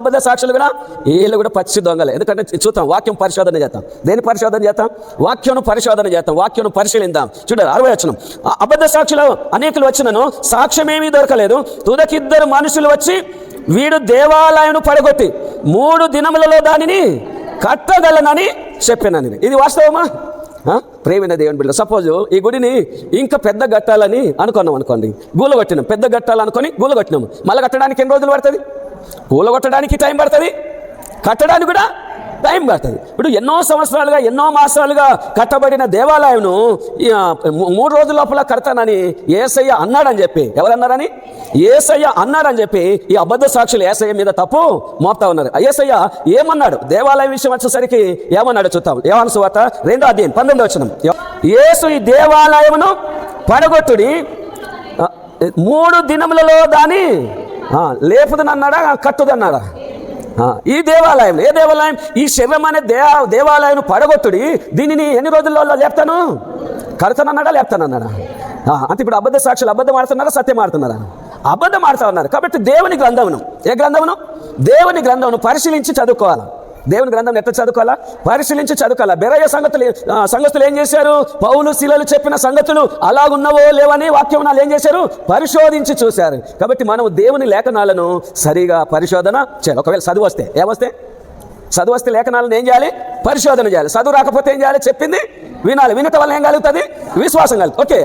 అబద్ధ సాక్షులు కూడా వీళ్ళు కూడా పచ్చి దొంగలే. ఎందుకంటే చూద్దాం, వాక్యం పరిశోధన చేద్దాం. దేని పరిశోధన చేద్దాం? వాక్యం పరిశోధన చేద్దాం, వాక్యం పరిశీలిద్దాం. చూడండి 60 వచనం. అబద్ధ సాక్షులు అనేకులు వచ్చినను సాక్ష్యమేమీ దొరకలేదు. తుదకిద్దరు మనుషులు వచ్చి వీడు దేవాలయం పడగొట్టి 3 దినములలో దానిని కట్టగలనని చెప్పానని. ఇది వాస్తవమా? ప్రేమైన దేవుని బిడ్డ, సపోజ్ ఈ గుడిని ఇంకా పెద్ద కట్టాలని అనుకున్నాం అనుకోండి, గూలగొట్టినాం. పెద్ద కట్టాలనుకొని గూలగొట్టినాము. మళ్ళీ కట్టడానికి ఎన్ని రోజులు పడుతుంది? కూలగొట్టడానికి టైం పడుతుంది, కట్టడానికి కూడా టైం పడుతుంది. ఇప్పుడు ఎన్నో సంవత్సరాలుగా ఎన్నో మాసాలుగా కట్టబడిన దేవాలయంను 3 రోజుల లోపల కడతానని యేసయ్య అన్నాడని చెప్పి, ఎవరన్నారని? యేసయ్య అన్నాడని చెప్పి ఈ అబద్ధ సాక్షులు యేసయ్య మీద తప్పు మోపుతా ఉన్నారు. యేసయ్య ఏమన్నాడు? దేవాలయం విషయం వచ్చేసరికి ఏమన్నాడు చూద్దాం. యోహాను సువార్త 2వ అధ్యాయం 12వ వచనం. యేసు ఈ దేవాలయమును పడగొట్టుడి 3 దినములలో దాని లేపుదనన్నాడా, కట్టుదన్నాడా? ఈ దేవాలయం, ఏ దేవాలయం? ఈ శరీరం అనే దేవాలయం పడగొట్టుడి, దీనిని ఎన్ని రోజుల్లో లేపుతాను? కడతానన్నాడా, లేపుతానన్నాడా? అంటే ఇప్పుడు అబద్ధ సాక్షులు అబద్ధం ఆడుతున్నారా, సత్యం ఆడుతున్నారా? అబద్ధం ఆడుతా ఉన్నారు. కాబట్టి దేవుని గ్రంథమును, ఏ గ్రంథమును? దేవుని గ్రంథమును పరిశీలించి చదువుకోవాలి. దేవుని గ్రంథం ఎట్లా చదువుకోవాలా? పరిశీలించి చదువుకోవాలా. బెరయ సంగతులు ఏం చేశారు? పౌలు శీలలు చెప్పిన సంగతులు అలాగున్నవో లేవని వాక్యమునాలు ఏం చేశారు? పరిశోధించి చూశారు. కాబట్టి మనం దేవుని లేఖనాలను సరిగా పరిశోధన చేయాలి. ఒకవేళ చదువు వస్తే చదువు వస్తే లేఖనాలను ఏం చేయాలి? పరిశోధన చేయాలి. చదువు రాకపోతే ఏం చేయాలి? చెప్పింది వినాలి. వినటం వల్ల ఏం కలుగుతుంది? విశ్వాసం కలుగుతుంది. ఓకే.